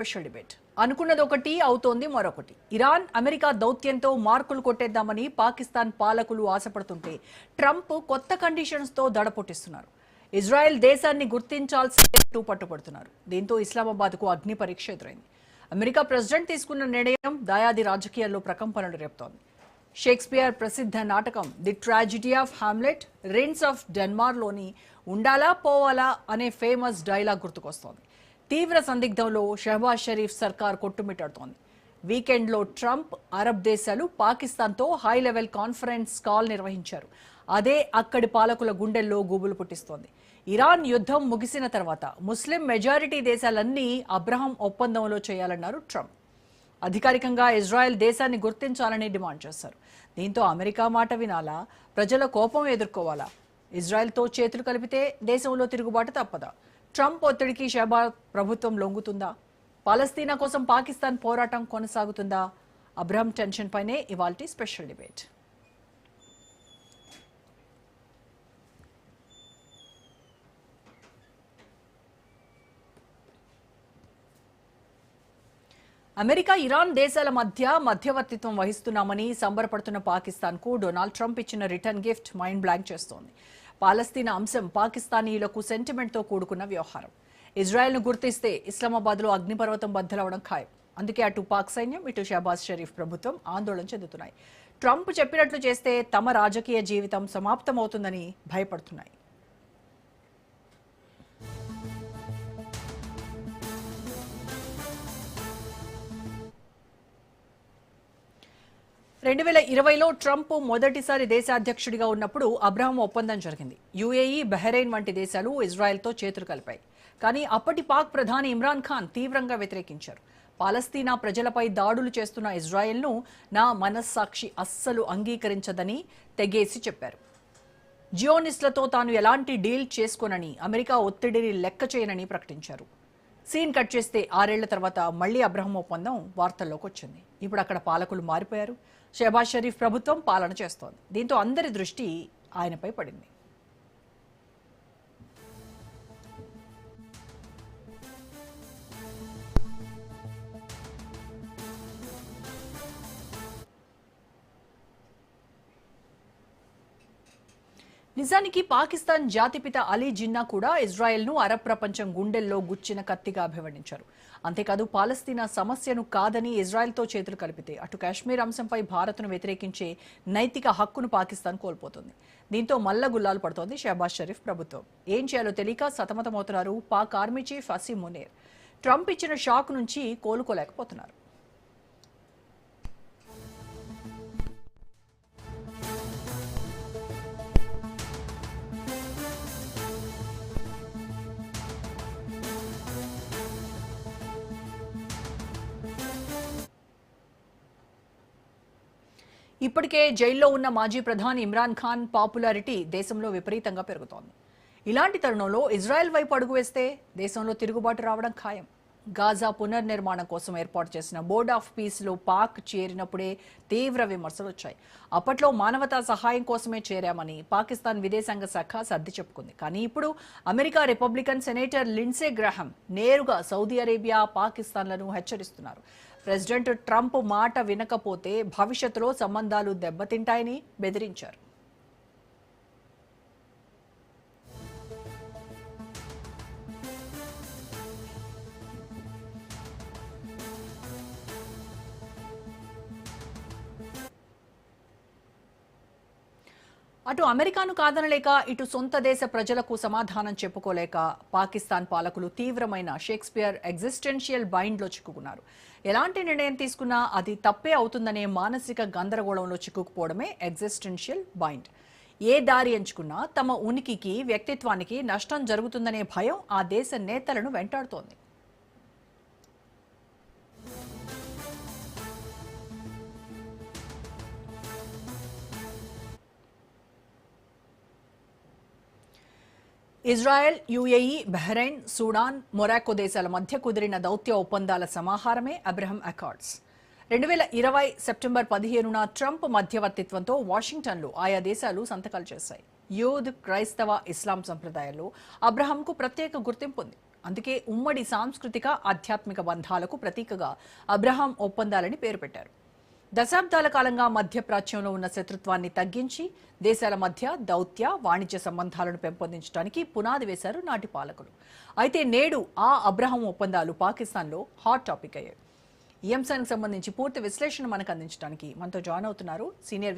Special debate అనుకున్నది ఒకటి అవుతోంది మరొకటి. ఇరాన్ అమెరికా దౌత్యంతో మార్కులు కొట్టేద్దామని పాకిస్తాన్ పాలకులు ఆశపడుతుంటే ట్రంప్ కొత్త కండిషన్స్ తో దడపొట్టిస్తున్నారు. ఇజ్రాయెల్ దేశాన్ని గుర్తించాల్సిందే పట్టుపడుతున్నారు. దీంతో ఇస్లామాబాద్ కు అగ్ని పరీక్ష ఎదురైంది. అమెరికా ప్రెసిడెంట్ తీసుకున్న నిర్ణయం దాయాది రాజకీయాల్లో ప్రకంపనలు రేపుతోంది. షేక్స్పియర్ ప్రసిద్ధ నాటకం the tragedy of Hamlet prince of డెన్మార్లోని ఉండాలా పోవాలా అనే ఫేమస్ డైలాగ్ గుర్తుకొస్తోంది. తీవ్ర సందిగ్ధంలో షహబాజ్ షరీఫ్ సర్కార్ కొట్టుమిట్టాడుతోంది. వీకెండ్లో ట్రంప్ అరబ్ దేశాలు పాకిస్తాన్తో హై లెవెల్ కాన్ఫరెన్స్ కాల్ నిర్వహించారు. అదే అక్కడి పాలకుల గుండెల్లో గూబులు పుట్టిస్తోంది. ఇరాన్ యుద్ధం ముగిసిన తర్వాత ముస్లిం మెజారిటీ దేశాలన్నీ అబ్రహం ఒప్పందంలో చేయాలన్నారు ట్రంప్. అధికారికంగా ఇజ్రాయెల్ దేశాన్ని గుర్తించాలని డిమాండ్ చేశారు. దీంతో అమెరికా మాట వినాలా, ప్రజల కోపం ఎదుర్కోవాలా? ఇజ్రాయెల్తో చేతులు కలిపితే దేశంలో తిరుగుబాటు తప్పదా? ట్రంప్ ఒత్తిడికి షహబాజ్ ప్రభుత్వం లొంగుతుందా? పాలస్తీనా కోసం పాకిస్తాన్ పోరాటం కొనసాగుతుందా? అబ్రహం టెన్షన్ పైనే ఇవాల్టి స్పెషల్ డిబేట్. అమెరికా ఇరాన్ దేశాల మధ్య మధ్యవర్తిత్వం వహిస్తున్నామని సంబరపడుతున్న పాకిస్తాన్కు డొనాల్డ్ ట్రంప్ ఇచ్చిన రిటర్న్ గిఫ్ట్ మైండ్ బ్లాంక్ చేస్తోంది. పాలస్తీనా అంశం పాకిస్తానీయులకు సెంటిమెంట్తో కూడుకున్న వ్యవహారం. ఇజ్రాయెల్ను గుర్తిస్తే ఇస్లామాబాద్లో అగ్నిపర్వతం బద్దలవడం ఖాయం. అందుకే అటు పాక్ సైన్యం, ఇటు షహబాజ్ షరీఫ్ ప్రభుత్వం ఆందోళన చెందుతున్నాయి. ట్రంప్ చెప్పినట్లు చేస్తే తమ రాజకీయ జీవితం సమాప్తమవుతుందని భయపడుతున్నాయి. 2020లో ట్రంప్ మొదటిసారి దేశాధ్యక్షుడిగా ఉన్నప్పుడు అబ్రహం ఒప్పందం జరిగింది. యుఏఈ, బహ్రెయిన్ వంటి దేశాలు ఇజ్రాయెల్తో చేతులు కలిపాయి. కానీ అప్పటి పాక్ ప్రధాని ఇమ్రాన్ ఖాన్ తీవ్రంగా వ్యతిరేకించారు. పాలస్తీనా ప్రజలపై దాడులు చేస్తున్న ఇజ్రాయెల్ను నా మనస్సాక్షి అస్సలు అంగీకరించదని తెగేసి చెప్పారు. జియోనిస్టులతో తాను ఎలాంటి డీల్ చేసుకోనని, అమెరికా ఒత్తిడిని లెక్క చేయనని ప్రకటించారు. సీన్ కట్ చేస్తే 6 ఏళ్ల తర్వాత మళ్లీ అబ్రహం ఒప్పందం వార్తల్లోకి వచ్చింది. ఇప్పుడు అక్కడ పాలకులు మారిపోయారు. షహబాజ్ షరీఫ్ ప్రభుత్వం పాలన చేస్తోంది. దీంతో అందరి దృష్టి ఆయనపై పడింది. నిజానికి పాకిస్తాన్ జాతిపిత అలీ జిన్నా కూడా ఇజ్రాయెల్ను అరబ్ ప్రపంచం గుండెల్లో గుచ్చిన కత్తిగా అభివర్ణించారు. అంతేకాదు పాలస్తీనా సమస్యను కాదని ఇజ్రాయెల్తో చేతులు కలిపితే అటు కాశ్మీర్ అంశంపై భారత్ను వ్యతిరేకించే నైతిక హక్కును పాకిస్తాన్ కోల్పోతుంది. దీంతో మల్లగుల్లాలు పడుతోంది షహబాజ్ షరీఫ్ ప్రభుత్వం. ఏం చేయాలో తెలియక సతమతమవుతున్నారు Pak army chief Asim Munir. Trump ఇచ్చిన షాక్ నుంచి కోలుకోలేకపోతున్నారు. ఇప్పటికే జైల్లో ఉన్న మాజీ ప్రధాని ఇమ్రాన్ ఖాన్ పాపులారిటీ దేశంలో విపరీతంగా పెరుగుతోంది. ఇలాంటి తరుణంలో ఇజ్రాయెల్ వైపు అడుగు వేస్తే దేశంలో తిరుగుబాటు రావడం ఖాయం. గాజా పునర్నిర్మాణం కోసం ఏర్పాటు చేసిన బోర్డ్ ఆఫ్ పీస్లో పాక్ చేరినప్పుడే తీవ్ర విమర్శలు వచ్చాయి. అప్పట్లో మానవతా సహాయం కోసమే చేరామని పాకిస్తాన్ విదేశాంగ శాఖ సర్ది చెప్పుకుంది. కానీ ఇప్పుడు America Republican senator Lindsay Graham నేరుగా సౌదీ అరేబియా, పాకిస్తాన్లను హెచ్చరిస్తున్నారు. ప్రెసిడెంట్ ట్రంప్ మాట వినకపోతే భవిష్యత్తులో సంబంధాలు దెబ్బతింటాయని బెదిరించారు. అటు అమెరికాను కాదనలేక, ఇటు సొంత దేశ ప్రజలకు సమాధానం చెప్పుకోలేక పాకిస్తాన్ పాలకులు తీవ్రమైన షేక్స్పియర్ ఎగ్జిస్టెన్షియల్ బైండ్లో చిక్కుకున్నారు. ఎలాంటి నిర్ణయం తీసుకున్నా అది తప్పే అవుతుందనే మానసిక గందరగోళంలో చిక్కుకుపోవడమే ఎగ్జిస్టెన్షియల్ బైండ్. ఏ దారి ఎంచుకున్నా తమ ఉనికికి, వ్యక్తిత్వానికి నష్టం జరుగుతుందనే భయం ఆ దేశ నేతలను వెంటాడుతోంది. Israel, UAE, Bahrain, Sudan, Morocco దేశాల మధ్య కుదిరిన దౌత్య ఒప్పందాల సమాహారమే అబ్రహం అకార్డ్స్. 2020 సెప్టెంబర్ 15న ట్రంప్ మధ్యవర్తిత్వంతో వాషింగ్టన్లో ఆయా దేశాలు సంతకాలు చేశాయి. యూద్, క్రైస్తవ, ఇస్లాం సంప్రదాయాల్లో అబ్రహాంకు ప్రత్యేక గుర్తింపు ఉంది. అందుకే ఉమ్మడి సాంస్కృతిక ఆధ్యాత్మిక బంధాలకు ప్రతీకగా అబ్రహాం ఒప్పందాలని పేరు పెట్టారు. దశాబ్దాల కాలంగా మధ్యప్రాచ్యంలో ఉన్న శత్రుత్వాన్ని తగ్గించి దేశాల మధ్య దౌత్య వాణిజ్య సంబంధాలను పెంపొందించడానికి పునాది వేశారు నాటి పాలకులు. అయితే నేడు ఆ అబ్రహాం ఒప్పందాలు పాకిస్తాన్లో హాట్ టాపిక్ అయ్యాయి. ఈ అంశానికి సంబంధించి పూర్తి విశ్లేషణ మనకు అందించడానికి మనతో జాయిన్ అవుతున్నారు సీనియర్